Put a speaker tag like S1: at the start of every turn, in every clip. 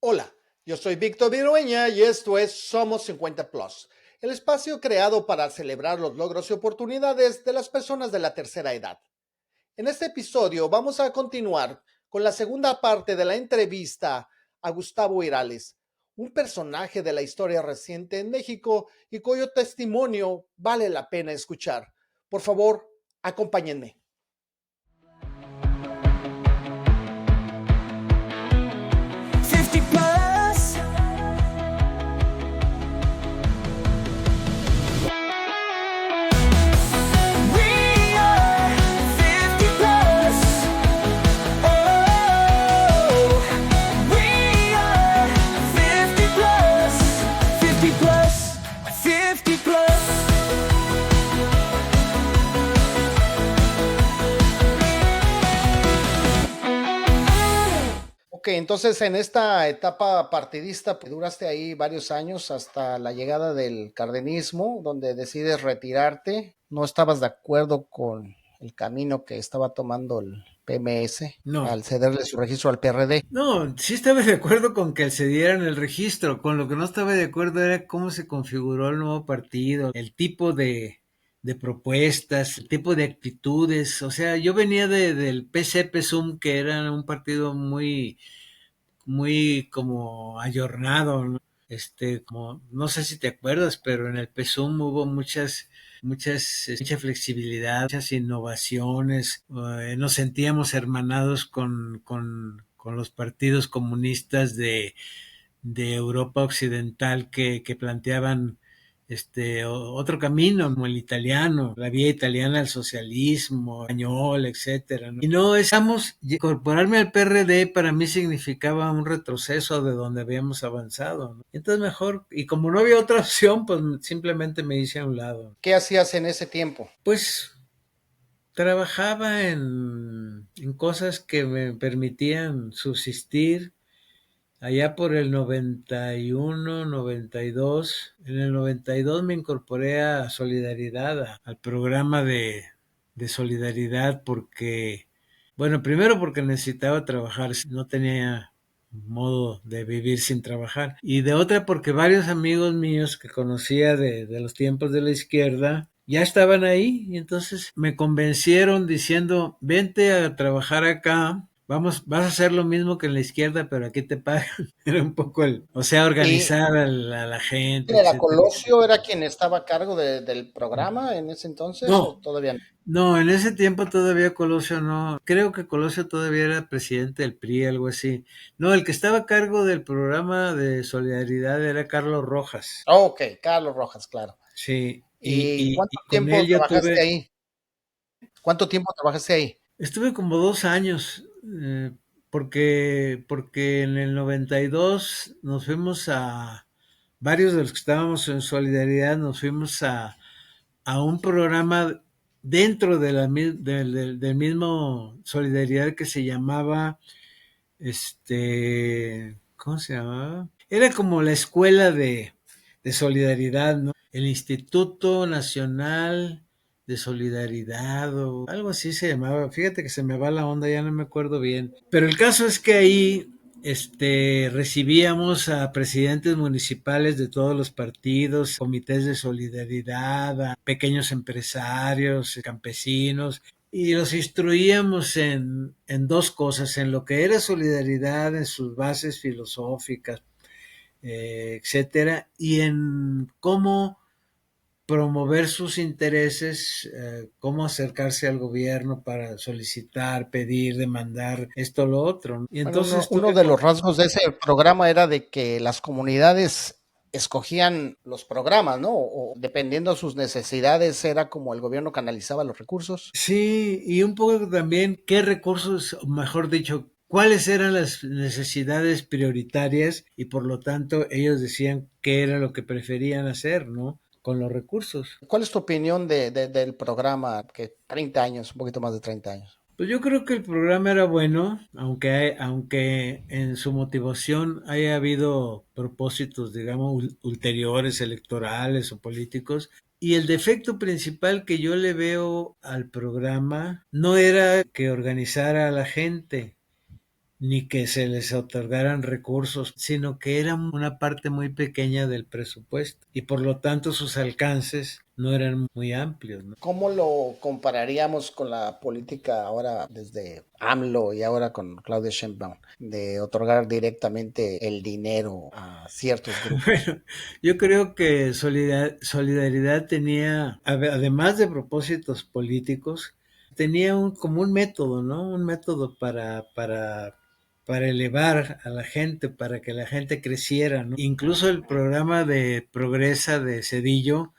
S1: Hola, yo soy Víctor Virueña y esto es Somos 50 Plus, el espacio creado para celebrar los logros y oportunidades de las personas de la tercera edad. En este episodio vamos a continuar con la segunda parte de la entrevista a Gustavo Irales, un personaje de la historia reciente en México y cuyo testimonio vale la pena escuchar. Por favor, acompáñenme. Ok, entonces en esta etapa partidista pues, duraste ahí varios años hasta la llegada del cardenismo, donde decides retirarte. No estabas de acuerdo con el camino que estaba tomando el PMS
S2: No,
S1: al cederle su registro al PRD.
S2: no, sí estaba de acuerdo con que se dieran el registro. Con lo que no estaba de acuerdo era cómo se configuró el nuevo partido, el tipo de propuestas, el tipo de actitudes. O sea, yo venía del PC-PSUM, que era un partido muy como ayornado, ¿no? Como, no sé si te acuerdas, pero en el PSUM hubo mucha flexibilidad, muchas innovaciones, nos sentíamos hermanados con los partidos comunistas de Europa Occidental que planteaban otro camino, como el italiano, la vía italiana al socialismo, español, etcétera, ¿no? Y no estamos, incorporarme al PRD para mí significaba un retroceso de donde habíamos avanzado, ¿no? Entonces mejor, y como no había otra opción, pues simplemente me hice a un lado.
S1: ¿Qué hacías en ese tiempo?
S2: Pues trabajaba en cosas que me permitían subsistir. Allá por el 91, 92, en el 92 me incorporé a Solidaridad, al programa de Solidaridad, porque, bueno, primero porque necesitaba trabajar, no tenía modo de vivir sin trabajar, y de otra porque varios amigos míos que conocía de los tiempos de la izquierda ya estaban ahí, y entonces me convencieron diciendo, vente a trabajar acá. Vas a hacer lo mismo que en la izquierda, pero aquí te pagan. Era un poco o sea,
S1: ¿Y
S2: organizar a la gente,
S1: era
S2: etcétera.
S1: Colosio, era quien estaba a cargo del programa en ese entonces o
S2: No,
S1: todavía no?
S2: no, en ese tiempo todavía Colosio no, creo que Colosio todavía era presidente del PRI, algo así. No, el que estaba a cargo del programa de solidaridad era Carlos Rojas.
S1: Oh, ok, Carlos Rojas, claro.
S2: Sí,
S1: ¿Y cuánto
S2: y con
S1: tiempo
S2: él yo
S1: trabajaste
S2: tuve,
S1: ahí? ¿Cuánto tiempo trabajaste ahí?
S2: estuve como 2 años, porque en el 92 nos fuimos varios de los que estábamos en solidaridad, nos fuimos a un programa dentro del mismo Solidaridad que se llamaba, ¿cómo se llamaba? Era como la escuela de solidaridad, ¿no? El Instituto Nacional de Solidaridad o algo así se llamaba. Fíjate que se me va la onda, ya no me acuerdo bien. Pero el caso es que ahí recibíamos a presidentes municipales de todos los partidos, comités de solidaridad, a pequeños empresarios, campesinos, y los instruíamos en dos cosas, en lo que era solidaridad, en sus bases filosóficas, etcétera, y en cómo promover sus intereses, cómo acercarse al gobierno para solicitar, pedir, demandar esto o lo otro, ¿no? Y
S1: Bueno,
S2: entonces
S1: uno
S2: tuve
S1: de los rasgos de ese programa era de que las comunidades escogían los programas, ¿no? O dependiendo de sus necesidades, era como el gobierno canalizaba los recursos.
S2: sí, y un poco también qué recursos, o mejor dicho, cuáles eran las necesidades prioritarias y por lo tanto ellos decían qué era lo que preferían hacer, ¿no? Con los recursos.
S1: ¿Cuál es tu opinión del programa que 30 años, un poquito más de 30 años?
S2: Pues yo creo que el programa era bueno, aunque en su motivación haya habido propósitos, digamos, ulteriores, electorales o políticos. Y el defecto principal que yo le veo al programa no era que organizara a la gente, ni que se les otorgaran recursos, sino que era una parte muy pequeña del presupuesto y por lo tanto sus alcances no eran muy amplios, ¿no?
S1: ¿Cómo lo compararíamos con la política ahora desde AMLO y ahora con Claudia Sheinbaum de otorgar directamente el dinero a ciertos grupos?
S2: Bueno, yo creo que Solidaridad tenía, además de propósitos políticos, tenía como un método, ¿no? Un método para elevar a la gente, para que la gente creciera, ¿no? Incluso el programa de Progresa de Cedillo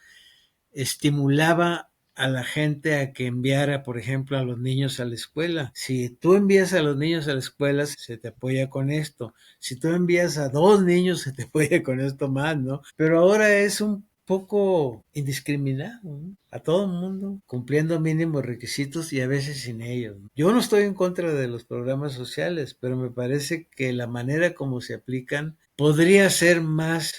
S2: estimulaba a la gente a que enviara, por ejemplo, a los niños a la escuela. Si tú envías a los niños a la escuela, se te apoya con esto. Si tú envías a 2 niños, se te apoya con esto más, ¿no? Pero ahora es un poco indiscriminado, ¿no? A todo el mundo, cumpliendo mínimos requisitos y a veces sin ellos, ¿no? Yo no estoy en contra de los programas sociales, pero me parece que la manera como se aplican podría ser más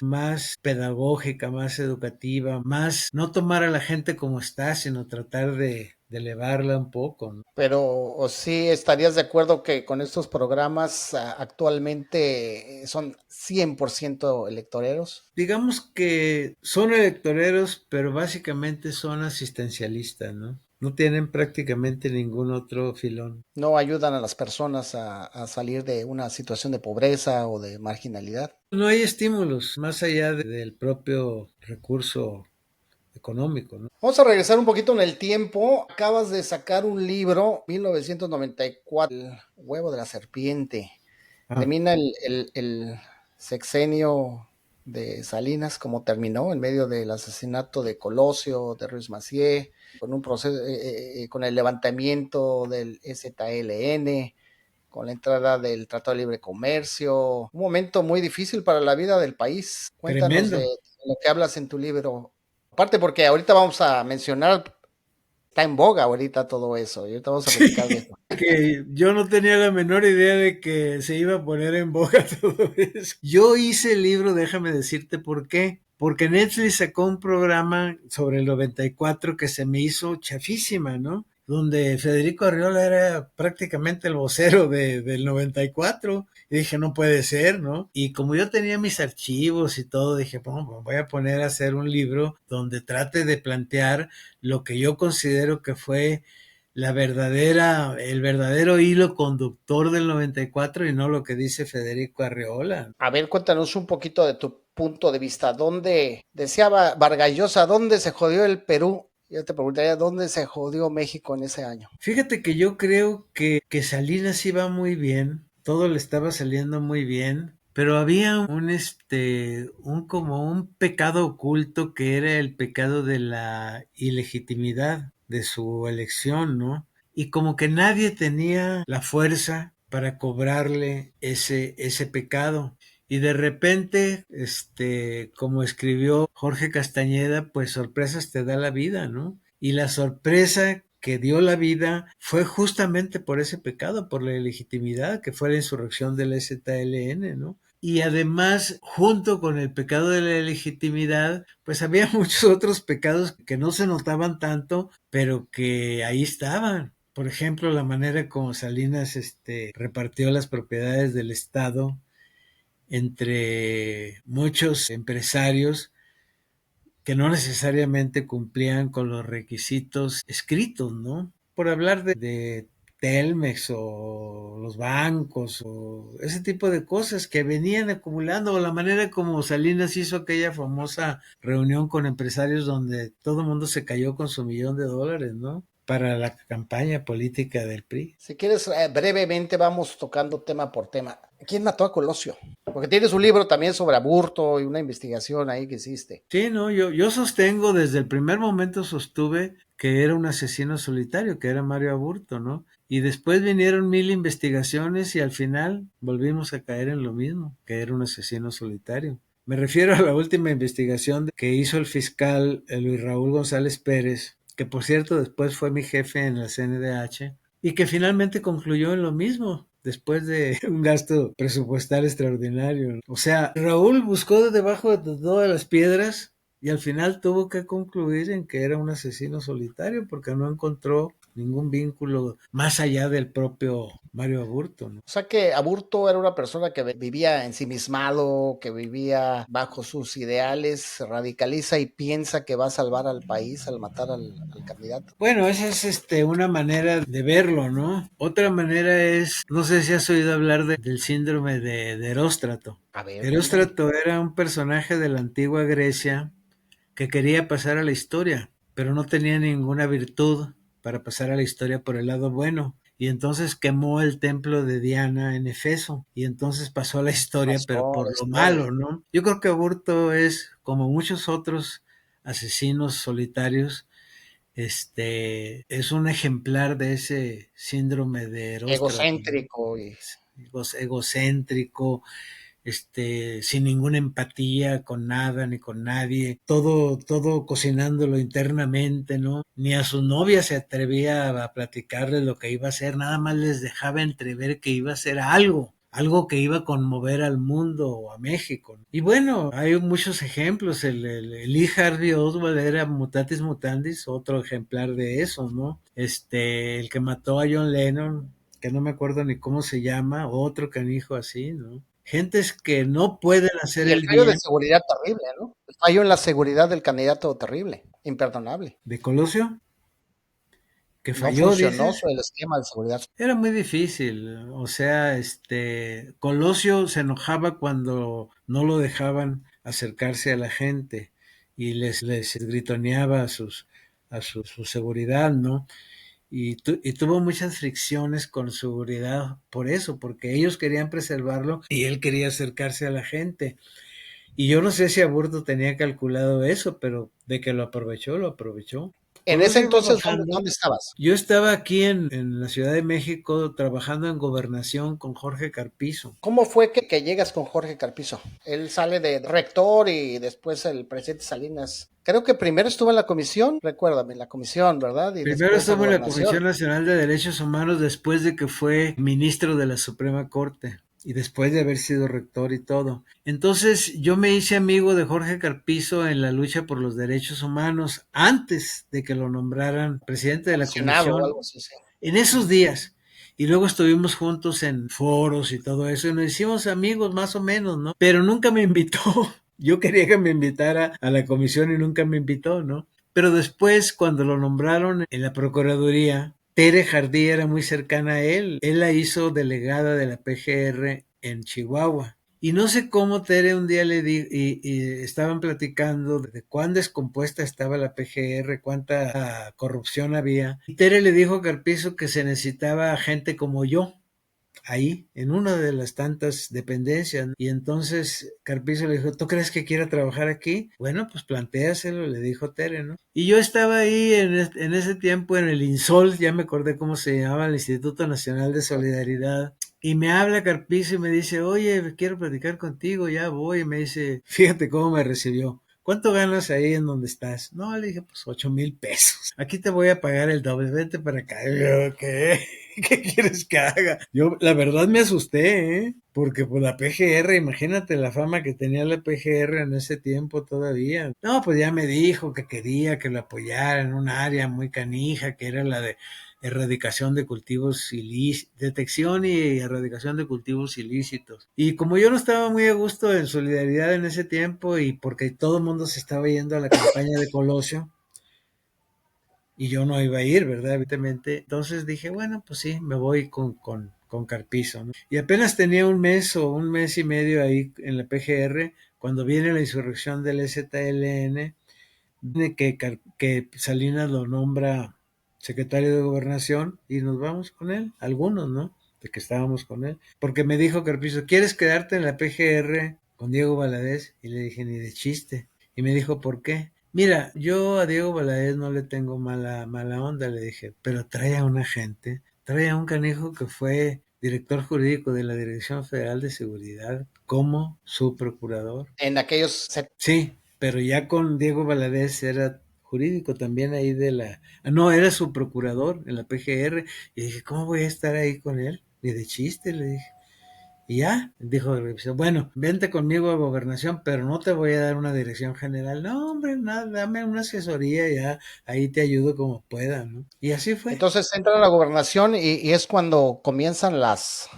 S2: pedagógica, más educativa, más no tomar a la gente como está, sino tratar de elevarla un poco, ¿no?
S1: Pero ¿o sí estarías de acuerdo que con estos programas actualmente son 100% electoreros?
S2: Digamos que son electoreros, pero básicamente son asistencialistas, ¿no? No tienen prácticamente ningún otro filón.
S1: ¿No ayudan a las personas a salir de una situación de pobreza o de marginalidad?
S2: No hay estímulos más allá del propio recurso económico, ¿no?
S1: Vamos a regresar un poquito en el tiempo. Acabas de sacar un libro, 1994, El huevo de la serpiente.
S2: Ah,
S1: Termina el sexenio de Salinas, como terminó, en medio del asesinato de Colosio, de Ruiz Massieu, con un proceso, con el levantamiento del EZLN, con la entrada del Tratado de Libre Comercio, un momento muy difícil para la vida del país. Cuéntanos de
S2: tremendo.
S1: lo que hablas en tu libro. Aparte porque ahorita vamos a mencionar, está en boga ahorita todo eso, y ahorita vamos a platicar de eso.
S2: Que yo no tenía la menor idea de que se iba a poner en boga todo eso. Yo hice el libro, déjame decirte por qué. Porque Netflix sacó un programa sobre el 94 que se me hizo chafísima, ¿no? Donde Federico Arriola era prácticamente el vocero del 94. Y dije, no puede ser, ¿no? Y como yo tenía mis archivos y todo, dije, bueno, pues voy a poner a hacer un libro donde trate de plantear lo que yo considero que fue el verdadero hilo conductor del 94 y no lo que dice Federico Arreola.
S1: A ver, cuéntanos un poquito de tu punto de vista. ¿Dónde, decía Vargas Llosa, dónde se jodió el Perú? Yo te preguntaría, ¿dónde se jodió México en ese año?
S2: Fíjate que yo creo que Salinas iba muy bien, todo le estaba saliendo muy bien, pero había como un pecado oculto que era el pecado de la ilegitimidad de su elección, ¿no? Y como que nadie tenía la fuerza para cobrarle ese pecado. Y de repente, como escribió Jorge Castañeda, pues sorpresas te da la vida, ¿no? Y la sorpresa que dio la vida fue justamente por ese pecado, por la ilegitimidad, que fue la insurrección del EZLN, ¿no? Y además, junto con el pecado de la ilegitimidad, pues había muchos otros pecados que no se notaban tanto, pero que ahí estaban. Por ejemplo, la manera como Salinas repartió las propiedades del Estado entre muchos empresarios que no necesariamente cumplían con los requisitos escritos, ¿no? Por hablar de Telmex o los bancos o ese tipo de cosas que venían acumulando, o la manera como Salinas hizo aquella famosa reunión con empresarios donde todo el mundo se cayó con su $1,000,000, ¿no? Para la campaña política del PRI.
S1: Si quieres, brevemente vamos tocando tema por tema. ¿Quién mató a Colosio? Porque tienes un libro también sobre aborto y una investigación ahí que hiciste.
S2: Sí, no, yo sostengo, desde el primer momento sostuve que era un asesino solitario, que era Mario Aburto, ¿no? Y después vinieron 1000 investigaciones y al final volvimos a caer en lo mismo, que era un asesino solitario. Me refiero a la última investigación que hizo el fiscal Luis Raúl González Pérez, que por cierto después fue mi jefe en la CNDH, y que finalmente concluyó en lo mismo, después de un gasto presupuestal extraordinario. O sea, Raúl buscó debajo de todas las piedras y al final tuvo que concluir en que era un asesino solitario porque no encontró ningún vínculo más allá del propio Mario Aburto, ¿no?
S1: O sea que Aburto era una persona que vivía ensimismado, que vivía bajo sus ideales, se radicaliza y piensa que va a salvar al país al matar al candidato.
S2: Bueno, esa es una manera de verlo, ¿no? Otra manera es, no sé si has oído hablar del síndrome de Heróstrato.
S1: A ver, cuéntame.
S2: Heróstrato era un personaje de la antigua Grecia que quería pasar a la historia, pero no tenía ninguna virtud para pasar a la historia por el lado bueno. Y entonces quemó el templo de Diana en Efeso. Y entonces pasó a la historia, pero
S1: Pasó
S2: por
S1: la
S2: lo
S1: historia.
S2: malo, ¿no? Yo creo que Aburto es, como muchos otros asesinos solitarios, es un ejemplar de ese síndrome de Heróstrato, ¿no?
S1: Egocéntrico y
S2: Egocéntrico, sin ninguna empatía con nada ni con nadie, todo cocinándolo internamente, ¿no? Ni a su novia se atrevía a platicarle lo que iba a hacer, nada más les dejaba entrever que iba a hacer algo que iba a conmover al mundo o a México. Y bueno, hay muchos ejemplos. El Lee Harvey Oswald era mutatis mutandis, otro ejemplar de eso, ¿no? El que mató a John Lennon, que no me acuerdo ni cómo se llama, otro canijo así, ¿no? Gentes que no pueden hacer
S1: y el
S2: el
S1: fallo de
S2: bien.
S1: seguridad terrible, ¿no? El fallo en la seguridad del candidato terrible, imperdonable.
S2: De Colosio, que
S1: No
S2: falló,
S1: funcionó
S2: dices.
S1: el esquema de seguridad.
S2: Era muy difícil, o sea, Colosio se enojaba cuando no lo dejaban acercarse a la gente y les gritoneaba su seguridad, ¿no? Y tuvo muchas fricciones con seguridad por eso, porque ellos querían preservarlo y él quería acercarse a la gente. Y yo no sé si Aburto tenía calculado eso, pero de que lo aprovechó, lo aprovechó.
S1: En ese
S2: Colosio iba
S1: entonces, ¿dónde,
S2: bajando.
S1: dónde estabas?
S2: Yo estaba aquí en la Ciudad de México trabajando en gobernación con Jorge Carpizo.
S1: ¿Cómo fue que llegas con Jorge Carpizo? Él sale de rector y después el presidente Salinas. Creo que primero estuvo en la comisión, recuérdame, la comisión, ¿verdad? Y
S2: Primero
S1: después a
S2: estuvo en la
S1: gobernación.
S2: Comisión Nacional de Derechos Humanos después de que fue ministro de la Suprema Corte y después de haber sido rector y todo. Entonces yo me hice amigo de Jorge Carpizo en la lucha por los derechos humanos antes de que lo nombraran presidente de la
S1: Comisionado o algo
S2: comisión,
S1: así, sí.
S2: en esos días. Y luego estuvimos juntos en foros y todo eso, y nos hicimos amigos más o menos, ¿no? Pero nunca me invitó. Yo quería que me invitara a la comisión y nunca me invitó, ¿no? Pero después, cuando lo nombraron en la Procuraduría, Tere Jardí era muy cercana a él. Él la hizo delegada de la PGR en Chihuahua. Y no sé cómo Tere un día le di y estaban platicando de cuán descompuesta estaba la PGR, cuánta corrupción había. Y Tere le dijo a Carpizo que se necesitaba gente como yo ahí, en una de las tantas dependencias. Y entonces Carpizo le dijo, ¿tú crees que quiera trabajar aquí? Bueno, pues plantéaselo, le dijo Tere, ¿no? Y yo estaba ahí en ese tiempo en el INSOL, ya me acordé cómo se llamaba, el Instituto Nacional de Solidaridad. Y me habla Carpizo y me dice, oye, quiero platicar contigo, ya voy. Y me dice, fíjate cómo me recibió. ¿Cuánto ganas ahí en donde estás? No, le dije, pues 8,000 pesos. Aquí te voy a pagar el doble, vente para acá. Y yo, ¿qué? ¿Qué quieres que haga? Yo, la verdad, me asusté, ¿eh? Porque pues la PGR, imagínate la fama que tenía la PGR en ese tiempo todavía. No, pues ya me dijo que quería que lo apoyara en un área muy canija, que era la de erradicación de cultivos ilícitos, detección y erradicación de cultivos ilícitos. Y como yo no estaba muy a gusto en solidaridad en ese tiempo y porque todo el mundo se estaba yendo a la campaña de Colosio, y yo no iba a ir, ¿verdad? Evidentemente. Entonces dije, bueno, pues sí, me voy con Carpizo, ¿no? Y apenas tenía un mes o un mes y medio ahí en la PGR, cuando viene la insurrección del ZLN, que Salinas lo nombra secretario de Gobernación y nos vamos con él, algunos, ¿no? De que estábamos con él. Porque me dijo Carpizo, ¿quieres quedarte en la PGR con Diego Valadez? Y le dije, ni de chiste. Y me dijo, ¿por qué? Mira, yo a Diego Valadez no le tengo mala onda, le dije, pero trae a una gente, trae a un canijo que fue director jurídico de la Dirección Federal de Seguridad como su procurador.
S1: En aquellos
S2: Sí, pero ya con Diego Valadez era jurídico también ahí de la... No, era su procurador en la PGR. Y dije, ¿cómo voy a estar ahí con él? Ni de chiste, le dije. Y ya, dijo el revisor, bueno, vente conmigo a gobernación, pero no te voy a dar una dirección general. No, hombre, nada, dame una asesoría, ya, ahí te ayudo como pueda, ¿no? Y así fue.
S1: Entonces entra a la gobernación y es cuando comienzan las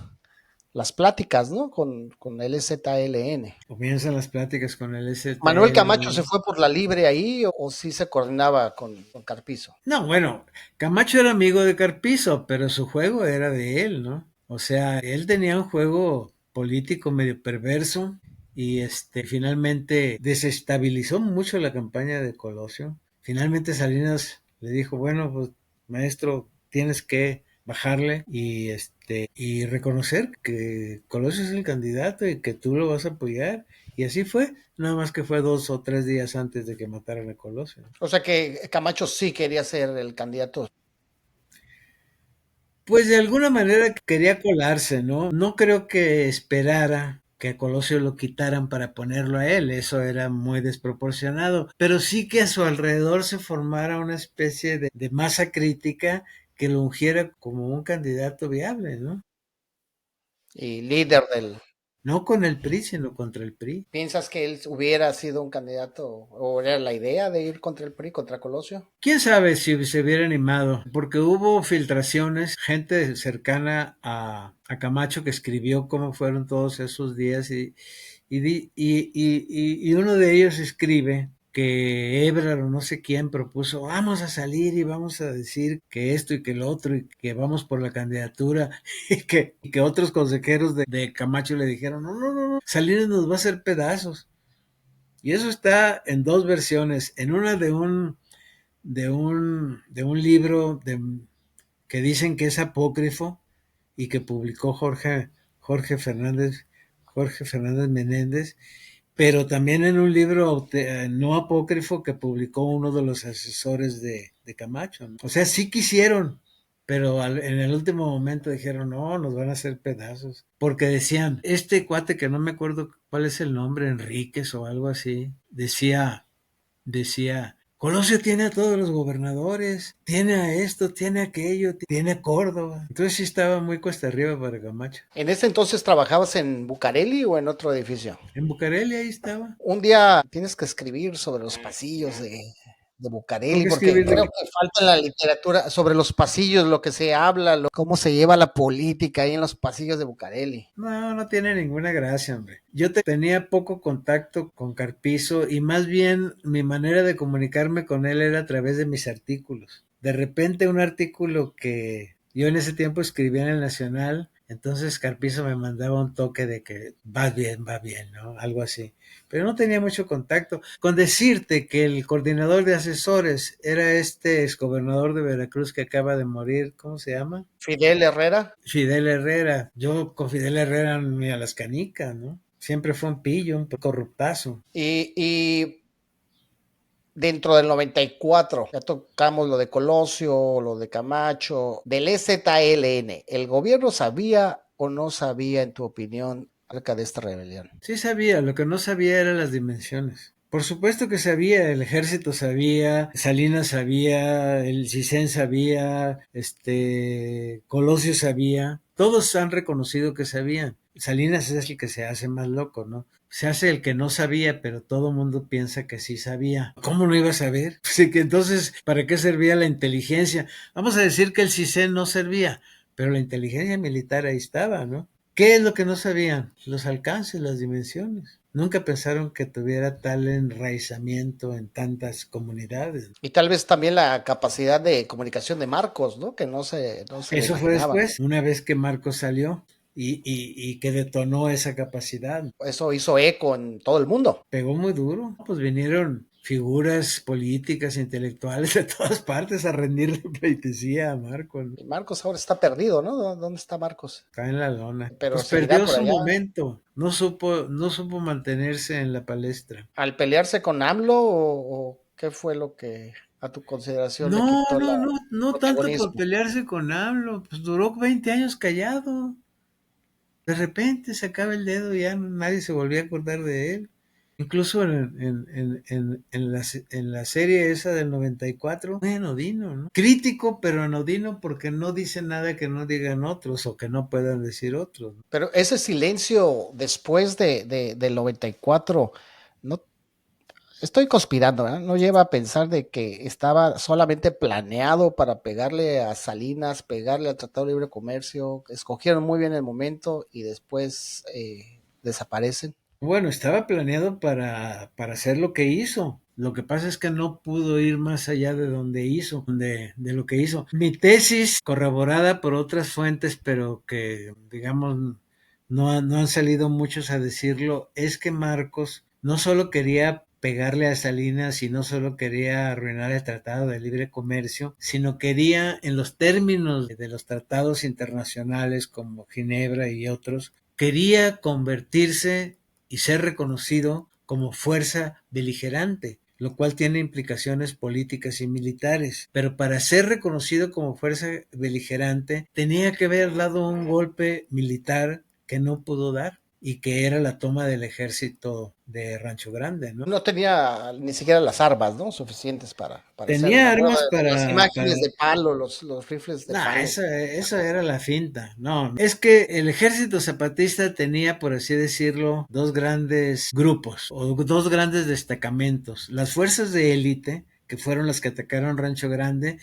S1: pláticas, ¿no? Con el ZLN.
S2: Comienzan las pláticas con el
S1: ¿Manuel Camacho se
S2: STL.
S1: fue por la libre ahí o sí se coordinaba con Carpizo?
S2: No, bueno, Camacho era amigo de Carpizo, pero su juego era de él, ¿no? O sea, él tenía un juego político medio perverso y finalmente desestabilizó mucho la campaña de Colosio. Finalmente Salinas le dijo, bueno, pues maestro, tienes que bajarle y reconocer que Colosio es el candidato y que tú lo vas a apoyar. Y así fue, nada más que fue 2 o 3 días antes de que mataran a Colosio.
S1: O sea que Camacho sí quería ser el candidato.
S2: Pues de alguna manera quería colarse, ¿no? No creo que esperara que a Colosio lo quitaran para ponerlo a él, eso era muy desproporcionado, pero sí que a su alrededor se formara una especie de masa crítica que lo ungiera como un candidato viable, ¿no?
S1: Y líder del...
S2: No con el PRI, sino contra el PRI.
S1: ¿Piensas que él hubiera sido un candidato o era la idea de ir contra el PRI, contra Colosio?
S2: ¿Quién sabe si se hubiera animado? Porque hubo filtraciones, gente cercana a Camacho que escribió cómo fueron todos esos días y uno de ellos escribe que Ebrard o no sé quién propuso, vamos a salir y vamos a decir que esto y que lo otro y que vamos por la candidatura y que otros consejeros de Camacho le dijeron, no, no, no, no, Salinas nos va a hacer pedazos. Y eso está en dos versiones, en una de un libro que dicen que es apócrifo y que publicó Jorge Fernández, Jorge Fernández Menéndez, pero también en un libro no apócrifo que publicó uno de los asesores de Camacho, ¿no? O sea, sí quisieron, pero en el último momento dijeron, no, nos van a hacer pedazos. Porque decían, este cuate que no me acuerdo cuál es el nombre, Enríquez o algo así, decía, Colosio tiene a todos los gobernadores, tiene a esto, tiene aquello, tiene a Córdoba. Entonces sí estaba muy cuesta arriba para Camacho.
S1: ¿En ese entonces trabajabas en Bucareli o en otro edificio?
S2: En Bucareli ahí estaba.
S1: Un día tienes que escribir sobre los pasillos de
S2: ¿Tengo
S1: Bucareli,
S2: que
S1: porque
S2: escribir de
S1: creo
S2: qué?
S1: que falta en la literatura sobre los pasillos, lo que se habla, cómo se lleva la política ahí en los pasillos de Bucareli.
S2: No, no tiene ninguna gracia, hombre. Yo tenía poco contacto con Carpizo y más bien mi manera de comunicarme con él era a través de mis artículos. De repente un artículo que yo en ese tiempo escribía en el Nacional, entonces Carpizo me mandaba un toque de que va bien, ¿no? Algo así. Pero no tenía mucho contacto. Con decirte que el coordinador de asesores era este exgobernador de Veracruz que acaba de morir, ¿cómo se llama?
S1: Fidel Herrera.
S2: Fidel Herrera. Yo con Fidel Herrera ni a las canicas, ¿no? Siempre fue un pillo, un corruptazo.
S1: Y dentro del 94, ya tocamos lo de Colosio, lo de Camacho, del EZLN, ¿el gobierno sabía o no sabía, en tu opinión, acerca de esta rebelión?
S2: Sí sabía, lo que no sabía eran las dimensiones. Por supuesto que sabía, el ejército sabía, Salinas sabía, el CISEN sabía, Colosio sabía, todos han reconocido que sabían. Salinas es el que se hace más loco, ¿no? Se hace el que no sabía, pero todo el mundo piensa que sí sabía. ¿Cómo no iba a saber? Pues que entonces, ¿para qué servía la inteligencia? Vamos a decir que el CISEN no servía, pero la inteligencia militar ahí estaba, ¿no? ¿Qué es lo que no sabían? Los alcances, las dimensiones. Nunca pensaron que tuviera tal enraizamiento en tantas comunidades.
S1: Y tal vez también la capacidad de comunicación de Marcos, ¿no? Que no se le
S2: Eso fue
S1: imaginaba.
S2: después, una vez que Marcos salió y que detonó esa capacidad.
S1: Eso hizo eco en todo el mundo.
S2: Pegó muy duro. Pues vinieron figuras políticas, intelectuales de todas partes a rendirle pleitesía a Marcos, ¿no?
S1: Y Marcos ahora está perdido, ¿no? ¿Dónde está Marcos?
S2: Está en la lona.
S1: Pero
S2: Pues
S1: seguirá
S2: perdió
S1: por
S2: su
S1: allá.
S2: momento. No supo mantenerse en la palestra.
S1: ¿Al pelearse con AMLO o qué fue lo que a tu consideración le
S2: No,
S1: quitó el
S2: no, no, no tanto por
S1: protagonismo?
S2: pelearse con AMLO, pues duró 20 años callado. De repente sacaba el dedo y ya nadie se volvía a acordar de él. Incluso en la serie esa del 94, muy anodino, ¿no? Crítico, pero anodino porque no dice nada que no digan otros o que no puedan decir otros, ¿no?
S1: Pero ese silencio después del 94, no estoy conspirando, ¿eh? No lleva a pensar de que estaba solamente planeado para pegarle a Salinas, pegarle al Tratado de Libre Comercio, escogieron muy bien el momento y después desaparecen.
S2: Bueno, estaba planeado para hacer lo que hizo. Lo que pasa es que no pudo ir más allá de donde hizo, de lo que hizo. Mi tesis, corroborada por otras fuentes, pero que, digamos, no han salido muchos a decirlo, es que Marcos no solo quería pegarle a Salinas y no solo quería arruinar el Tratado de Libre Comercio, sino quería, en los términos de los tratados internacionales como Ginebra y otros, quería convertirse y ser reconocido como fuerza beligerante, lo cual tiene implicaciones políticas y militares. Pero para ser reconocido como fuerza beligerante tenía que haber dado un golpe militar que no pudo dar y que era la toma del ejército de Rancho Grande, ¿no?
S1: No tenía ni siquiera las armas, ¿no? Suficientes para hacerlo. Me
S2: Tenía
S1: acuerdo
S2: armas
S1: de las
S2: para
S1: imágenes de palo, los rifles de
S2: nah,
S1: palo.
S2: esa era la finta. No, es que el ejército zapatista tenía, por así decirlo, dos grandes grupos o dos grandes destacamentos. Las fuerzas de élite, que fueron las que atacaron Rancho Grande,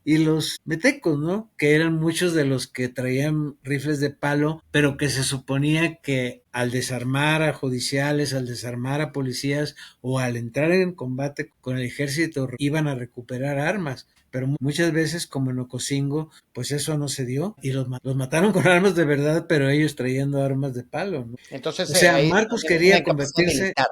S2: y los metecos, ¿no? Que eran muchos de los que traían rifles de palo, pero que se suponía que al desarmar a judiciales, al desarmar a policías o al entrar en combate con el ejército iban a recuperar armas. Pero muchas veces, como en Ocosingo, pues eso no se dio y los mataron con armas de verdad, pero ellos trayendo armas de palo, ¿no?
S1: Entonces
S2: O sea,
S1: ahí
S2: Marcos
S1: también una
S2: quería
S1: incapacidad militar.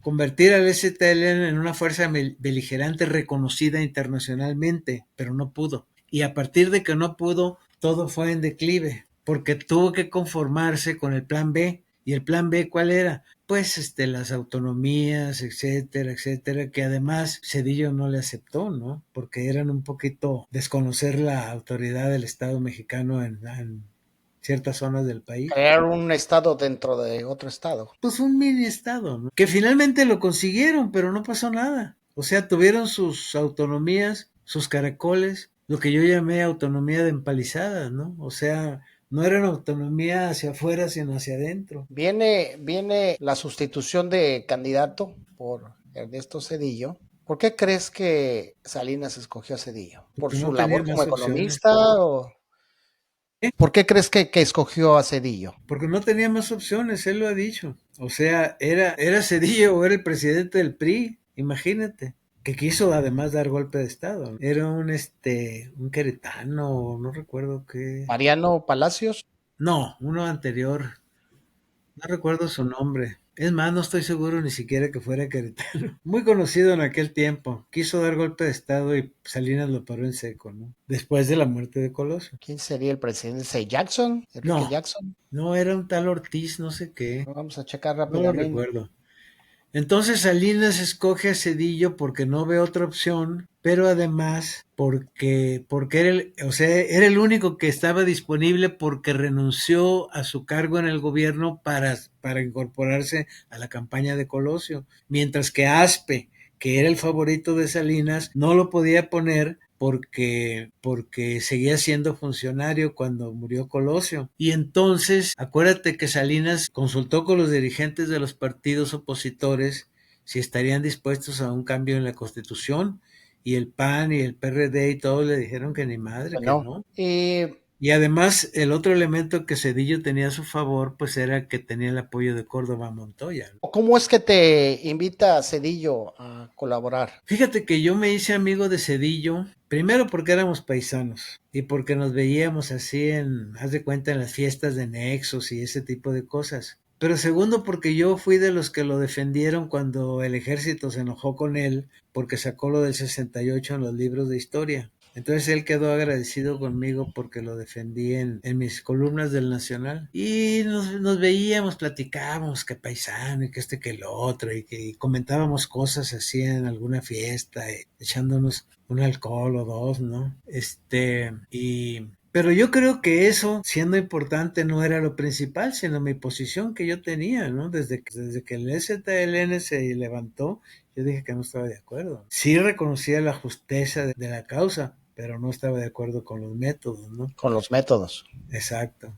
S2: convertir al STLN en una fuerza beligerante reconocida internacionalmente, pero no pudo. Y a partir de que no pudo, todo fue en declive, porque tuvo que conformarse con el plan B. ¿Y el plan B cuál era? Pues las autonomías, etcétera, etcétera, que además Cedillo no le aceptó, ¿no? Porque eran un poquito desconocer la autoridad del Estado mexicano en ciertas zonas del país.
S1: Crear un estado dentro de otro estado.
S2: Pues un mini estado, ¿no? Que finalmente lo consiguieron, pero no pasó nada. O sea, tuvieron sus autonomías, sus caracoles, lo que yo llamé autonomía de empalizadas, ¿no? O sea, no era una autonomía hacia afuera, sino hacia adentro.
S1: Viene la sustitución de candidato por Ernesto Cedillo. ¿Por qué crees que Salinas escogió a Cedillo? ¿Por
S2: Porque
S1: su
S2: no tenía
S1: labor como
S2: más opciones.
S1: economista o por qué crees que escogió a Cedillo?
S2: Porque no tenía más opciones, él lo ha dicho. O sea, era Cedillo o era el presidente del PRI, imagínate. Que quiso además dar golpe de estado. Era un queretano, no recuerdo qué.
S1: Mariano Palacios.
S2: No, uno anterior, no recuerdo su nombre. Es más, no estoy seguro ni siquiera que fuera queretano. Muy conocido en aquel tiempo. Quiso dar golpe de estado y Salinas lo paró en seco, ¿no? Después de la muerte de Colosio.
S1: ¿Quién sería el presidente? ¿Say Jackson? ¿Enrique
S2: No,
S1: Jackson?
S2: no era un tal Ortiz, no sé qué.
S1: Vamos a checar
S2: No lo
S1: rápidamente.
S2: recuerdo. Entonces Salinas escoge a Cedillo porque no ve otra opción, pero además porque o sea, era el único que estaba disponible porque renunció a su cargo en el gobierno para incorporarse a la campaña de Colosio, mientras que Aspe, que era el favorito de Salinas, no lo podía poner porque seguía siendo funcionario cuando murió Colosio. Y entonces, acuérdate que Salinas consultó con los dirigentes de los partidos opositores si estarían dispuestos a un cambio en la Constitución, y el PAN y el PRD y todos le dijeron que ni madre, que
S1: Bueno,
S2: no.
S1: y
S2: Y además, el otro elemento que Cedillo tenía a su favor, pues era que tenía el apoyo de Córdoba Montoya, ¿no?
S1: ¿cómo es que te invita Cedillo a colaborar?
S2: Fíjate que yo me hice amigo de Cedillo, primero porque éramos paisanos y porque nos veíamos así haz de cuenta, en las fiestas de Nexos y ese tipo de cosas. Pero segundo porque yo fui de los que lo defendieron cuando el ejército se enojó con él porque sacó lo del 68 en los libros de historia. Entonces él quedó agradecido conmigo porque lo defendí en mis columnas del Nacional. Y nos veíamos, platicábamos que paisano y que que el otro, y que comentábamos cosas así en alguna fiesta, echándonos un alcohol o dos, ¿no? Pero yo creo que eso, siendo importante, no era lo principal, sino mi posición que yo tenía, ¿no? Desde que el STLN se levantó, yo dije que no estaba de acuerdo. Sí reconocía la justeza de la causa, pero no estaba de acuerdo con los métodos, ¿no?
S1: con los métodos.
S2: Exacto.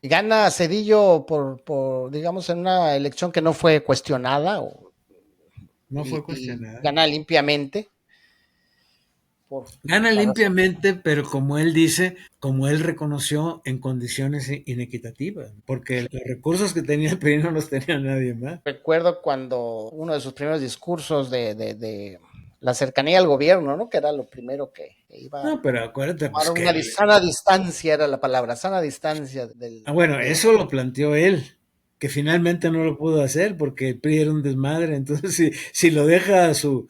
S1: Y gana Cedillo digamos, en una elección que no fue cuestionada
S2: No fue
S1: y
S2: cuestionada.
S1: gana limpiamente. Por,
S2: Gana
S1: para,
S2: limpiamente, pero como él dice, como él reconoció en condiciones inequitativas, porque los recursos que tenía el PRI no los tenía nadie más.
S1: recuerdo cuando uno de sus primeros discursos de la cercanía al gobierno, ¿no? Que era lo primero que iba a
S2: No, pero acuérdate, pues
S1: tomar
S2: que
S1: una sana distancia, era la palabra, sana distancia
S2: bueno,
S1: de
S2: eso lo planteó él, que finalmente no lo pudo hacer porque el PRI era un desmadre. Entonces, si lo deja a su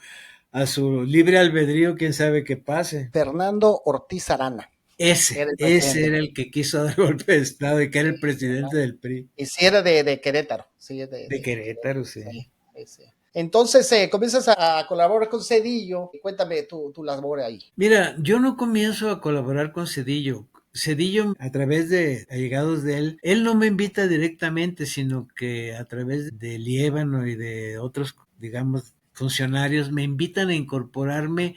S2: libre albedrío, quién sabe qué pase.
S1: Fernando Ortiz Arana, que era el
S2: Ese
S1: presidente.
S2: era el que quiso dar golpe de Estado y que era el presidente del PRI.
S1: Y si era de Querétaro, sí,
S2: De Querétaro, sí.
S1: sí, sí. Entonces comienzas a colaborar con Cedillo. Cuéntame tu labor ahí.
S2: Mira, yo no comienzo a colaborar con Cedillo. Cedillo, a través de allegados de él no me invita directamente, sino que a través de Liébano y de otros, digamos, funcionarios, me invitan a incorporarme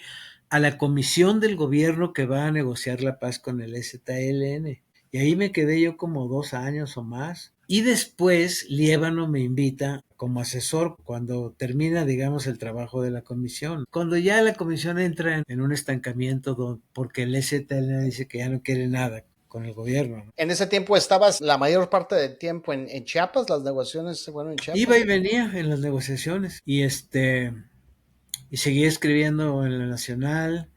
S2: a la comisión del gobierno que va a negociar la paz con el ZLN. Y ahí me quedé yo como 2 años o más. Y después Liébano me invita como asesor cuando termina, digamos, el trabajo de la comisión. Cuando ya la comisión entra en un estancamiento porque el ZLN dice que ya no quiere nada con el gobierno, ¿no?
S1: En ese tiempo estabas la mayor parte del tiempo en Chiapas, las negociaciones se fueron en
S2: Iba y
S1: Chiapas.
S2: venía en las negociaciones y seguía escribiendo en la Nacional.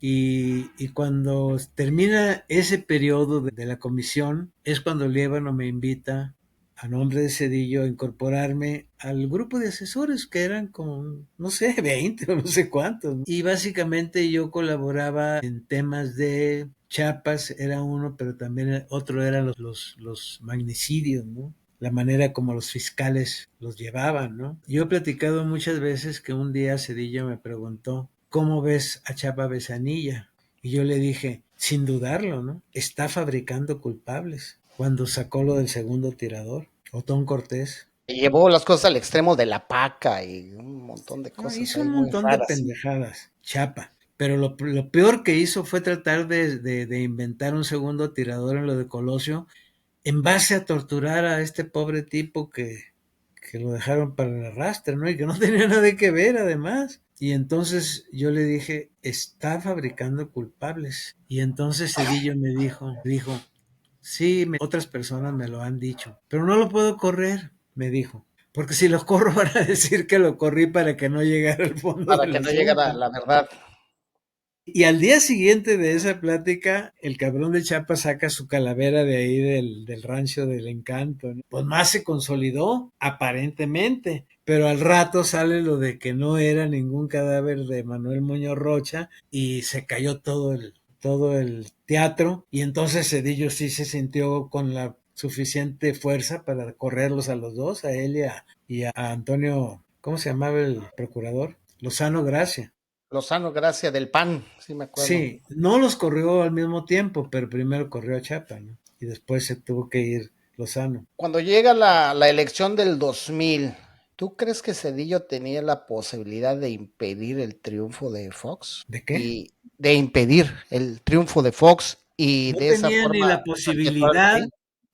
S2: Y cuando termina ese periodo de la comisión, es cuando Liébano me invita a nombre de Cedillo a incorporarme al grupo de asesores que eran como, no sé, 20 o no sé cuántos, ¿no? Y básicamente yo colaboraba en temas de Chiapas, era uno, pero también otro eran los magnicidios, ¿no? La manera como los fiscales los llevaban, ¿no? Yo he platicado muchas veces que un día Cedillo me preguntó, ¿cómo ves a Chapa Besanilla? Y yo le dije, sin dudarlo, ¿no? Está fabricando culpables. Cuando sacó lo del segundo tirador, Otón Cortés.
S1: Y llevó las cosas al extremo de la paca y un montón de
S2: No,
S1: cosas
S2: hizo un
S1: ahí muy
S2: montón de
S1: raras.
S2: pendejadas, Chapa. Pero lo peor que hizo fue tratar de inventar un segundo tirador en lo de Colosio en base a torturar a este pobre tipo que lo dejaron para el arrastre, ¿no? Y que no tenía nada que ver, además. Y entonces yo le dije, está fabricando culpables. Y entonces Cedillo me dijo, sí, otras personas me lo han dicho, pero no lo puedo correr, me dijo. Porque si lo corro van a decir que lo corrí para que no llegara al fondo
S1: Para
S2: del
S1: que no llegara
S2: asunto.
S1: la verdad.
S2: Y al día siguiente de esa plática, el cabrón de Chapa saca su calavera de ahí del rancho del Encanto, ¿no? Pues más se consolidó, aparentemente. Pero al rato sale lo de que no era ningún cadáver de Manuel Muñoz Rocha y se cayó todo el teatro. Y entonces Cedillo sí se sintió con la suficiente fuerza para correrlos a los dos, a él y a Antonio, ¿cómo se llamaba el procurador? Lozano Gracia.
S1: Lozano Gracia del PAN, sí me acuerdo.
S2: Sí, no los corrió al mismo tiempo, pero primero corrió a Chapa, ¿no? Y después se tuvo que ir Lozano.
S1: Cuando llega la elección del 2000, ¿tú crees que Cedillo tenía la posibilidad de impedir el triunfo de Fox?
S2: ¿De qué?
S1: Y de impedir el triunfo de Fox y
S2: No
S1: de esa
S2: tenía ni
S1: forma
S2: la
S1: perpetuar el
S2: posibilidad,
S1: PRI.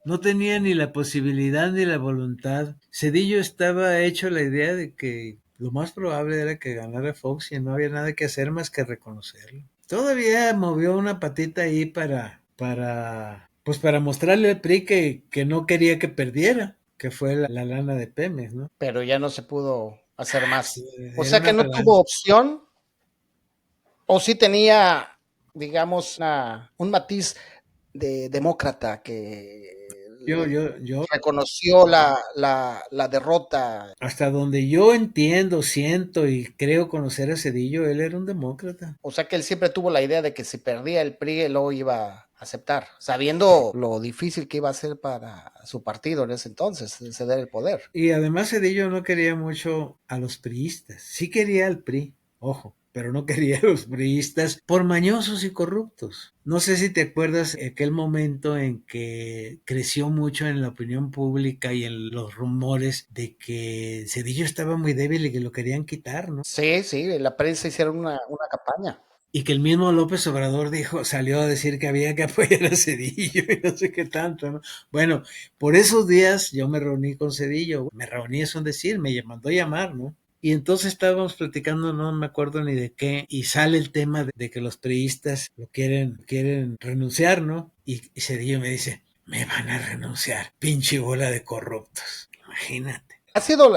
S2: no tenía ni la posibilidad ni la voluntad. Cedillo estaba hecho la idea de que lo más probable era que ganara Fox y no había nada que hacer más que reconocerlo. Todavía movió una patita ahí pues para mostrarle al PRI que no quería que perdiera, que fue la lana de Pemex, ¿no?
S1: Pero ya no se pudo hacer
S2: Sí,
S1: más. O
S2: era
S1: sea
S2: una
S1: que no tuvo
S2: ganancia.
S1: opción, o sí tenía, digamos, un matiz de demócrata que
S2: Yo,
S1: reconoció la derrota.
S2: hasta donde yo entiendo, siento y creo conocer a Cedillo, él era un demócrata.
S1: O sea que él siempre tuvo la idea de que si perdía el PRI, él lo iba a aceptar, sabiendo lo difícil que iba a ser para su partido en ese entonces, ceder el poder.
S2: Y además Cedillo no quería mucho a los priistas. Sí quería al PRI, ojo, pero no quería a los priistas por mañosos y corruptos. No sé si te acuerdas aquel momento en que creció mucho en la opinión pública y en los rumores de que Cedillo estaba muy débil y que lo querían quitar, ¿no?
S1: Sí, sí, en la prensa hicieron una campaña.
S2: Y que el mismo López Obrador salió a decir que había que apoyar a Cedillo y no sé qué tanto, ¿no? Bueno, por esos días yo me reuní con Cedillo, me reuní es un decir, me mandó a llamar, ¿no? Y entonces estábamos platicando, no me acuerdo ni de qué, y sale el tema de que los priistas lo quieren renunciar, ¿no? Y Cedillo me dice, me van a renunciar, pinche bola de corruptos, imagínate.
S1: Ha sido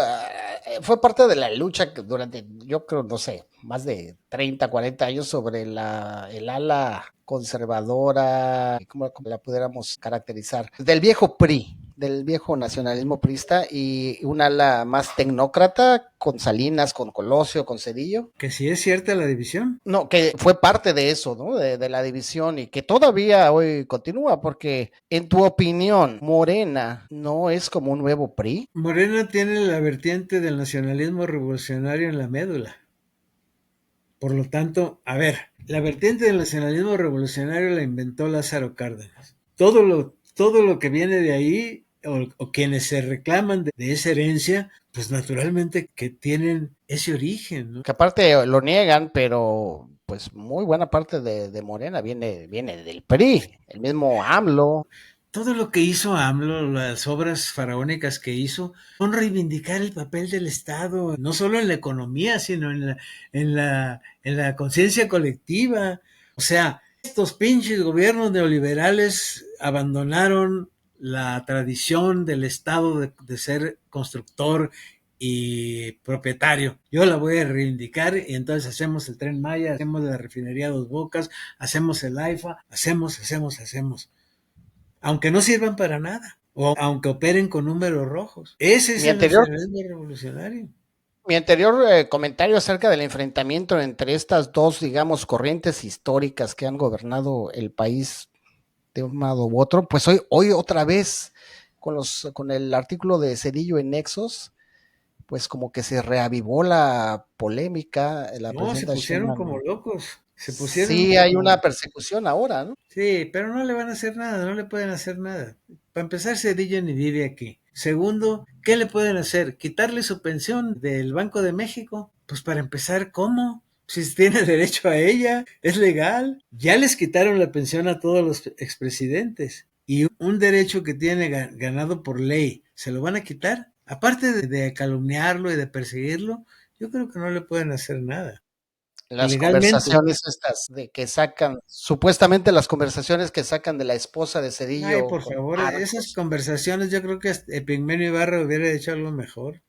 S1: fue parte de la lucha que durante, yo creo, no sé, más de 30, 40 años sobre el ala conservadora, ¿cómo la pudiéramos caracterizar? Del viejo PRI, del viejo nacionalismo priista, y un ala más tecnócrata con Salinas, con Colosio, con Cedillo.
S2: Que si es cierta la división.
S1: No, que fue parte de eso, ¿no? De la división y que todavía hoy continúa, porque en tu opinión, Morena no es como un nuevo PRI.
S2: Morena tiene la vertiente del nacionalismo revolucionario en la médula. Por lo tanto, a ver, la vertiente del nacionalismo revolucionario la inventó Lázaro Cárdenas. Todo lo que viene de ahí, o quienes se reclaman de esa herencia, pues naturalmente que tienen ese origen, ¿no?
S1: Que aparte lo niegan, pero pues muy buena parte de Morena viene del PRI, el mismo AMLO.
S2: Todo lo que hizo AMLO, las obras faraónicas que hizo, son reivindicar el papel del Estado, no solo en la economía, sino en la conciencia colectiva. O sea, estos pinches gobiernos neoliberales abandonaron la tradición del Estado de ser constructor y propietario. Yo la voy a reivindicar y entonces hacemos el Tren Maya, hacemos la refinería Dos Bocas, hacemos el AIFA, hacemos aunque no sirvan para nada, o aunque operen con números rojos. Ese es
S1: Mi
S2: el
S1: anterior,
S2: nacionalismo revolucionario.
S1: mi anterior comentario acerca del enfrentamiento entre estas dos, digamos, corrientes históricas que han gobernado el país de un modo u otro, pues hoy otra vez con el artículo de Cedillo en Nexos, pues como que se reavivó la polémica, la
S2: No, se
S1: presidenta
S2: pusieron como
S1: Sheinbaum.
S2: locos, se pusieron
S1: Sí hay
S2: como...
S1: una persecución ahora, ¿no?
S2: Sí, pero no le van a hacer nada, no le pueden hacer nada. Para empezar, Cedillo ni vive aquí. Segundo, ¿qué le pueden hacer? ¿Quitarle su pensión del Banco de México? Pues para empezar, ¿cómo? Si tiene derecho a ella, es legal. Ya les quitaron la pensión a todos los expresidentes. Y un derecho que tiene ganado por ley, ¿se lo van a quitar? Aparte de calumniarlo y de perseguirlo, yo creo que no le pueden hacer nada.
S1: Las
S2: Ilegalmente.
S1: conversaciones estas de que sacan, supuestamente las conversaciones que sacan de la esposa de
S2: Ay,
S1: Cedillo
S2: por
S1: con
S2: favor, esas
S1: Marcos.
S2: conversaciones yo creo que Epigmenio Ibarra hubiera hecho algo mejor.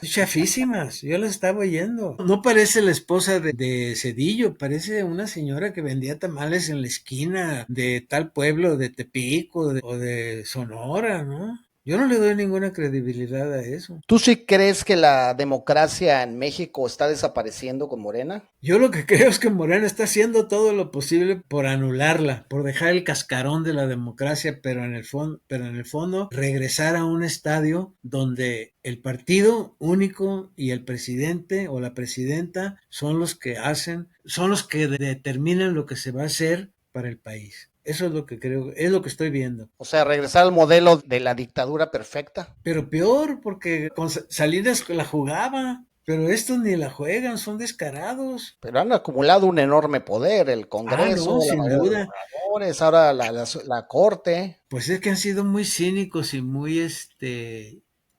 S2: Chafísimas, yo las estaba oyendo. No parece la esposa de Cedillo, parece una señora que vendía tamales en la esquina de tal pueblo de Tepic o de Sonora, ¿no? Yo no le doy ninguna credibilidad a eso.
S1: ¿Tú sí crees que la democracia en México está desapareciendo con Morena?
S2: Yo lo que creo es que Morena está haciendo todo lo posible por anularla, por dejar el cascarón de la democracia, pero en el fondo regresar a un estadio donde el partido único y el presidente o la presidenta son los que son los que determinan lo que se va a hacer para el país. Eso es lo que creo, es lo que estoy viendo.
S1: O sea, regresar al modelo de la dictadura perfecta.
S2: Pero peor, porque con Salinas la jugaba. Pero estos ni la juegan, son descarados.
S1: Pero han acumulado un enorme poder, el
S2: Ah,
S1: Congreso,
S2: no,
S1: la
S2: sin
S1: mayoría de los
S2: duda.
S1: senadores, ahora la Corte.
S2: Pues es que han sido muy cínicos y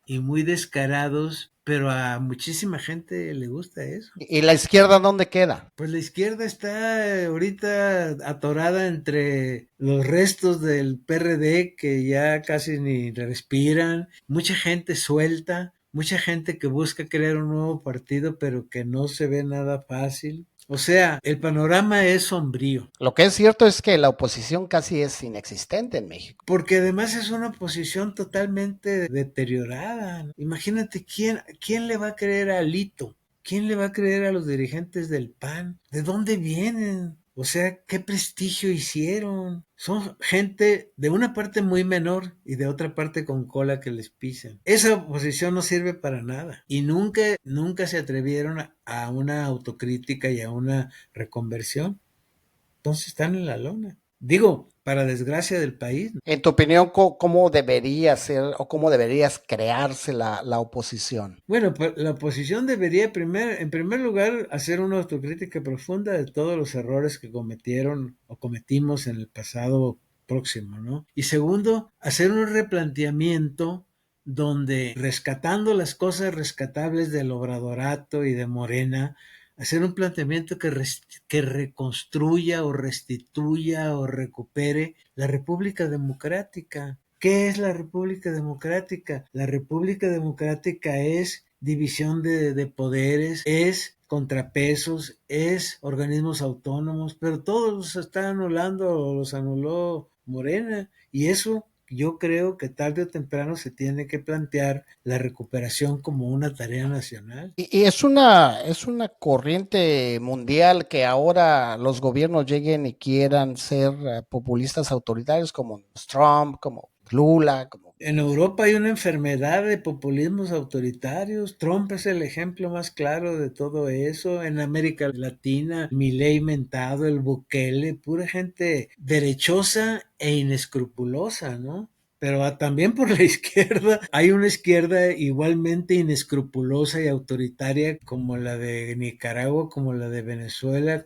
S2: y muy descarados, pero a muchísima gente le gusta eso.
S1: ¿Y la izquierda dónde queda?
S2: Pues la izquierda está ahorita atorada entre los restos del PRD que ya casi ni respiran, mucha gente suelta, mucha gente que busca crear un nuevo partido, pero que no se ve nada fácil. O sea, el panorama es sombrío.
S1: Lo que es cierto es que la oposición casi es inexistente en México.
S2: Porque además es una posición totalmente deteriorada, ¿no? Imagínate quién le va a creer a Alito, quién le va a creer a los dirigentes del PAN, ¿de dónde vienen? O sea, ¿qué prestigio hicieron? Son gente de una parte muy menor y de otra parte con cola que les pisan. Esa oposición no sirve para nada. Y nunca se atrevieron a una autocrítica y a una reconversión. Entonces están en la lona. Digo, para desgracia del país.
S1: En tu opinión, ¿cómo debería ser o cómo deberías crearse la oposición?
S2: Bueno, pues la oposición debería en primer lugar hacer una autocrítica profunda de todos los errores que cometieron o cometimos en el pasado próximo, ¿no? Y segundo, hacer un replanteamiento donde rescatando las cosas rescatables del obradorato y de Morena, hacer un planteamiento que reconstruya o restituya o recupere la República Democrática. ¿Qué es la República Democrática? La República Democrática es división de poderes, es contrapesos, es organismos autónomos, pero todos los está anulando, los anuló Morena. Y eso yo creo que tarde o temprano se tiene que plantear la recuperación como una tarea nacional.
S1: Y es una corriente mundial que ahora los gobiernos lleguen y quieran ser populistas autoritarios como Trump, como Lula, como...
S2: En Europa hay una enfermedad de populismos autoritarios. Trump es el ejemplo más claro de todo eso. En América Latina, Milei mentado, el Bukele, pura gente derechosa e inescrupulosa, ¿no? Pero también por la izquierda hay una izquierda igualmente inescrupulosa y autoritaria como la de Nicaragua, como la de Venezuela,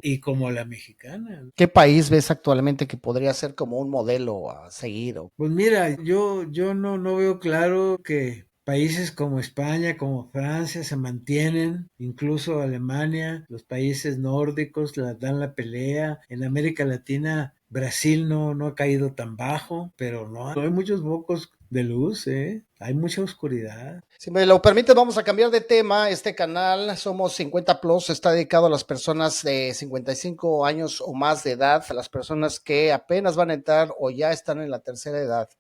S2: y como la mexicana.
S1: ¿Qué país ves actualmente que podría ser como un modelo a seguir?
S2: Pues mira, yo no veo claro que países como España, como Francia se mantienen, incluso Alemania, los países nórdicos dan la pelea. En América Latina, Brasil no ha caído tan bajo, pero no hay muchos focos de luz, ¿eh? Hay mucha oscuridad.
S1: Si me lo permite, vamos a cambiar de tema. Este canal, Somos 50 Plus, está dedicado a las personas de 55 años o más de edad, a las personas que apenas van a entrar o ya están en la tercera edad.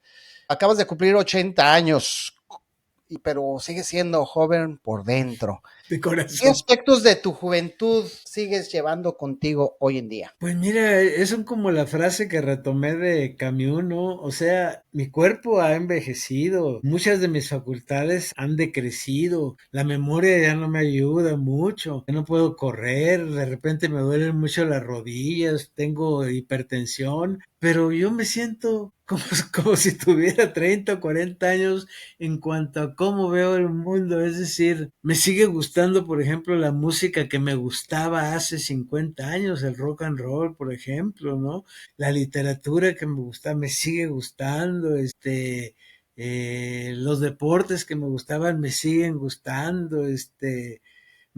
S1: Acabas de cumplir 80 años, pero sigues siendo joven por dentro.
S2: De
S1: ¿Qué
S2: corazón.
S1: aspectos de tu juventud sigues llevando contigo hoy en día?
S2: Pues mira, eso es como la frase que retomé de Camus, ¿no? O sea, mi cuerpo ha envejecido, muchas de mis facultades han decrecido, la memoria ya no me ayuda mucho, ya no puedo correr, de repente me duelen mucho las rodillas, tengo hipertensión, pero yo me siento como si tuviera 30 o 40 años en cuanto a cómo veo el mundo. Es decir, me sigue gustando, por ejemplo, la música que me gustaba hace 50 años, el rock and roll, por ejemplo, ¿no? La literatura que me gusta, me sigue gustando, los deportes que me gustaban me siguen gustando,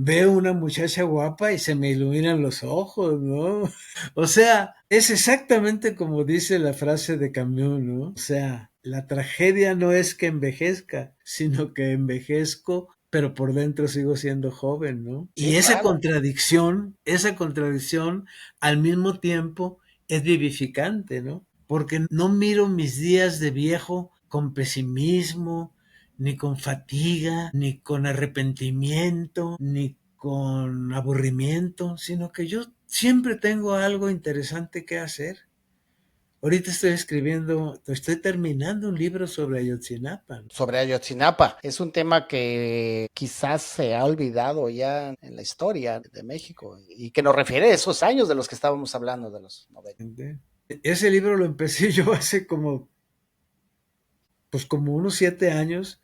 S2: veo una muchacha guapa y se me iluminan los ojos, ¿no? O sea, es exactamente como dice la frase de Camus, ¿no? O sea, la tragedia no es que envejezca, sino que envejezco, pero por dentro sigo siendo joven, ¿no?
S1: Sí,
S2: Y
S1: claro.
S2: esa contradicción al mismo tiempo es vivificante, ¿no? Porque no miro mis días de viejo con pesimismo, ni con fatiga, ni con arrepentimiento, ni con aburrimiento, sino que yo siempre tengo algo interesante que hacer. Ahorita estoy terminando un libro sobre Ayotzinapa.
S1: Sobre Ayotzinapa. Es un tema que quizás se ha olvidado ya en la historia de México y que nos refiere a esos años de los que estábamos hablando, de los 90.
S2: Ese libro lo empecé yo hace como unos 7 años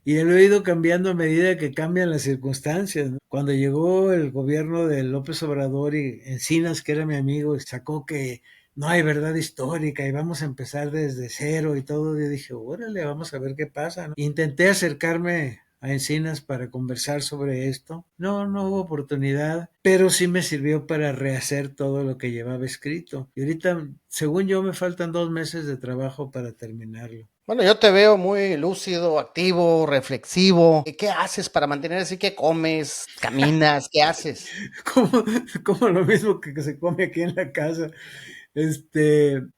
S2: y lo he ido cambiando a medida que cambian las circunstancias, ¿no? Cuando llegó el gobierno de López Obrador y Encinas, que era mi amigo, sacó que no hay verdad histórica y vamos a empezar desde cero y todo, yo dije, órale, vamos a ver qué pasa, ¿no? Intenté acercarme a Encinas para conversar sobre esto. No hubo oportunidad, pero sí me sirvió para rehacer todo lo que llevaba escrito. Y ahorita, según yo, me faltan 2 meses de trabajo para terminarlo.
S1: Bueno, yo te veo muy lúcido, activo, reflexivo. ¿Qué haces para mantener así? ¿Qué comes? ¿Caminas? ¿Qué haces?
S2: como, como lo mismo que se come aquí en la casa.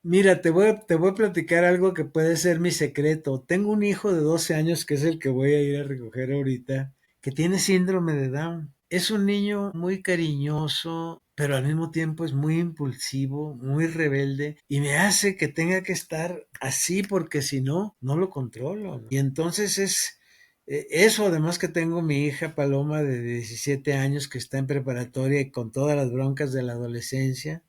S2: Mira, te voy a platicar algo que puede ser mi secreto. Tengo un hijo de 12 años que es el que voy a ir a recoger ahorita, que tiene síndrome de Down. Es un niño muy cariñoso, pero al mismo tiempo es muy impulsivo, muy rebelde y me hace que tenga que estar así porque si no, no lo controlo, ¿no? Y entonces es eso, además que tengo mi hija Paloma de 17 años que está en preparatoria y con todas las broncas de la adolescencia.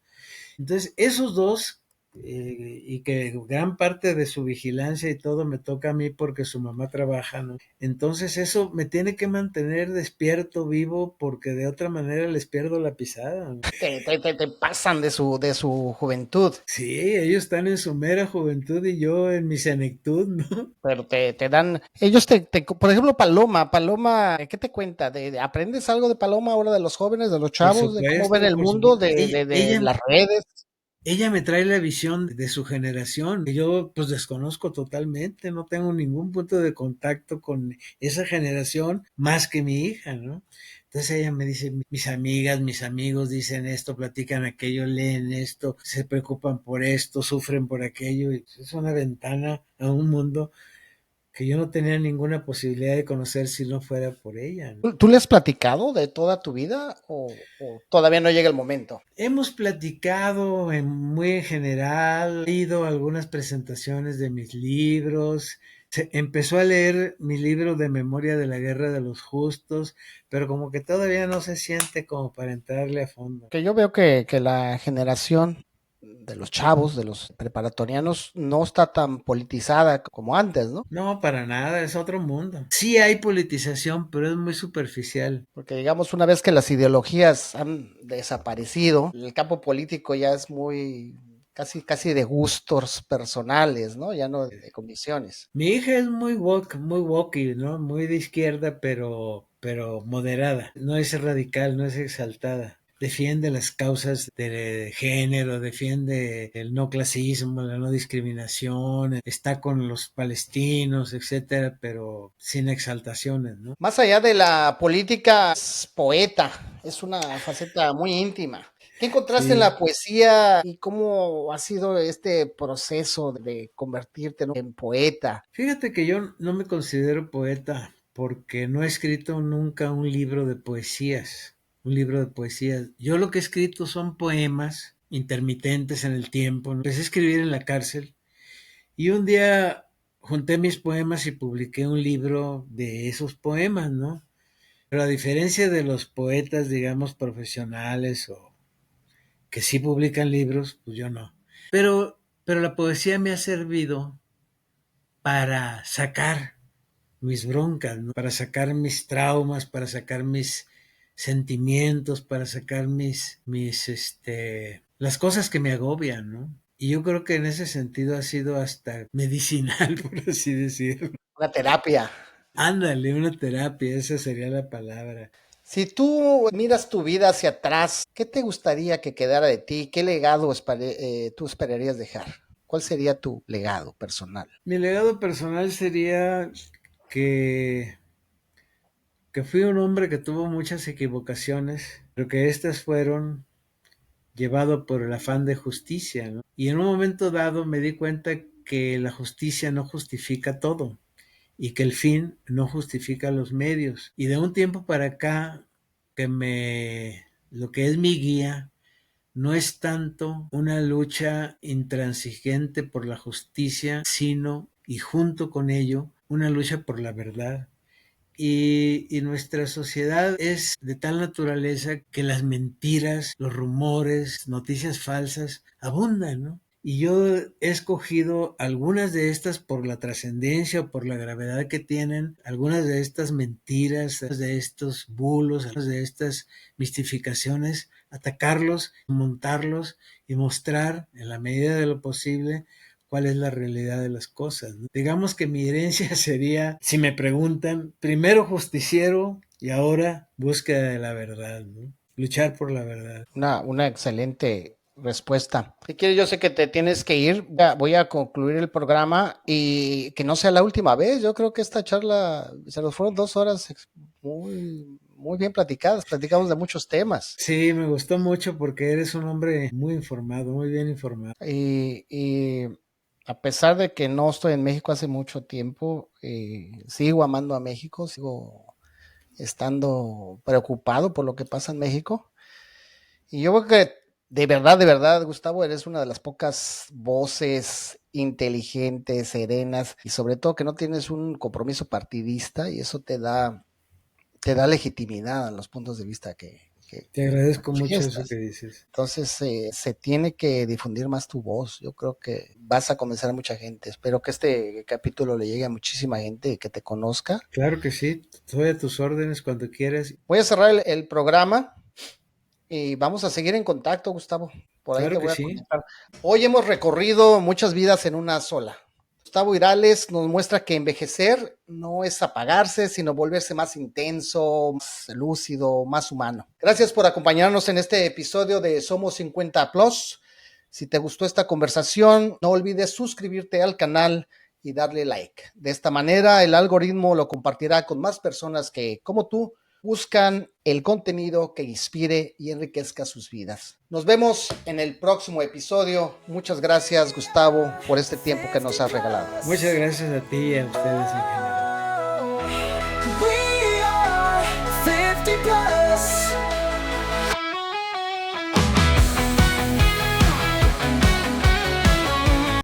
S2: Entonces, esos dos, y que gran parte de su vigilancia y todo me toca a mí porque su mamá trabaja, ¿no? Entonces, eso me tiene que mantener despierto, vivo, porque de otra manera les pierdo la pisada, ¿no?
S1: Te pasan de su juventud,
S2: Sí, ellos están en su mera juventud y yo en mi senectud, ¿no?
S1: pero te dan, ellos por ejemplo, Paloma, ¿qué te cuenta? ¿Aprendes algo de Paloma ahora de los jóvenes, de los chavos, de cómo ven el
S2: Por
S1: mundo,
S2: supuesto.
S1: de las redes?
S2: Ella me trae la visión de su generación, que yo pues desconozco totalmente, no tengo ningún punto de contacto con esa generación más que mi hija, ¿no? Entonces ella me dice, mis amigas, mis amigos dicen esto, platican aquello, leen esto, se preocupan por esto, sufren por aquello, y es una ventana a un mundo que yo no tenía ninguna posibilidad de conocer si no fuera por ella, ¿no?
S1: ¿Tú le has platicado de toda tu vida o todavía no llega el momento?
S2: Hemos platicado muy en general, he ido a algunas presentaciones de mis libros, empezó a leer mi libro de Memoria de la Guerra de los Justos, pero como que todavía no se siente como para entrarle a fondo.
S1: Que yo veo que la generación de los chavos, de los preparatorianos, no está tan politizada como antes, ¿no?
S2: No, para nada, es otro mundo. Sí hay politización, pero es muy superficial.
S1: Porque digamos, una vez que las ideologías han desaparecido, el campo político ya es muy, casi de gustos personales, ¿no? Ya no de comisiones.
S2: Mi hija es muy woke, ¿no? Muy de izquierda, pero moderada. No es radical, no es exaltada. Defiende las causas de género, defiende el no clasismo, la no discriminación, está con los palestinos, etcétera, pero sin exaltaciones, ¿no?
S1: Más allá de la política, es poeta, es una faceta muy íntima. ¿Qué encontraste en
S2: Sí.
S1: la poesía y cómo ha sido este proceso de convertirte en poeta?
S2: Fíjate que yo no me considero poeta porque no he escrito nunca un libro de poesías, un libro de poesías. Yo lo que he escrito son poemas intermitentes en el tiempo. Empecé a escribir en la cárcel y un día junté mis poemas y publiqué un libro de esos poemas, ¿no? Pero a diferencia de los poetas, digamos, profesionales o que sí publican libros, pues yo no. Pero la poesía me ha servido para sacar mis broncas, ¿no? Para sacar mis traumas, para sacar mis sentimientos, para sacar las cosas que me agobian, ¿no? Y yo creo que en ese sentido ha sido hasta medicinal, por así decirlo.
S1: Una terapia.
S2: Ándale, una terapia, esa sería la palabra.
S1: Si tú miras tu vida hacia atrás, ¿qué te gustaría que quedara de ti? ¿Qué legado tú esperarías dejar? ¿Cuál sería tu legado personal?
S2: Mi legado personal sería que, que fui un hombre que tuvo muchas equivocaciones, pero que estas fueron llevado por el afán de justicia, ¿no? Y en un momento dado me di cuenta que la justicia no justifica todo y que el fin no justifica los medios. Y de un tiempo para acá, lo que es mi guía no es tanto una lucha intransigente por la justicia, sino, y junto con ello, una lucha por la verdad. Y nuestra sociedad es de tal naturaleza que las mentiras, los rumores, noticias falsas abundan, ¿no? Y yo he escogido algunas de estas por la trascendencia o por la gravedad que tienen, algunas de estas mentiras, de estos bulos, de estas mistificaciones, atacarlos, montarlos y mostrar en la medida de lo posible cuál es la realidad de las cosas, ¿no? Digamos que mi herencia sería, si me preguntan, primero justiciero y ahora búsqueda de la verdad, ¿no? Luchar por la verdad.
S1: Una excelente respuesta. Si quieres, yo sé que te tienes que ir. Voy a concluir el programa y que no sea la última vez. Yo creo que esta charla se nos fueron 2 horas muy bien platicadas. Platicamos de muchos temas.
S2: Sí, me gustó mucho porque eres un hombre muy informado, muy bien informado.
S1: Y a pesar de que no estoy en México hace mucho tiempo, sigo amando a México, sigo estando preocupado por lo que pasa en México. Y yo creo que de verdad, Gustavo, eres una de las pocas voces inteligentes, serenas y sobre todo que no tienes un compromiso partidista y eso te da legitimidad a los puntos de vista que
S2: Te agradezco mucho eso que
S1: manifiestas.
S2: dices.
S1: Entonces se tiene que difundir más tu voz. Yo creo que vas a convencer a mucha gente. Espero que este capítulo le llegue a muchísima gente que te conozca.
S2: Claro que sí, estoy a tus órdenes cuando quieras.
S1: Voy a cerrar el programa y vamos a seguir en contacto, Gustavo. Por ahí te
S2: Claro que
S1: voy a
S2: sí,
S1: comentar. Hoy hemos recorrido muchas vidas en una sola. Gustavo Irales nos muestra que envejecer no es apagarse, sino volverse más intenso, más lúcido, más humano. Gracias por acompañarnos en este episodio de Somos 50 Plus. Si te gustó esta conversación, no olvides suscribirte al canal y darle like. De esta manera, el algoritmo lo compartirá con más personas que, como tú, buscan el contenido que inspire y enriquezca sus vidas. Nos vemos en el próximo episodio. Muchas gracias, Gustavo, por este tiempo que nos has regalado.
S2: muchas gracias a ti y a ustedes en general.
S3: We are 50 plus.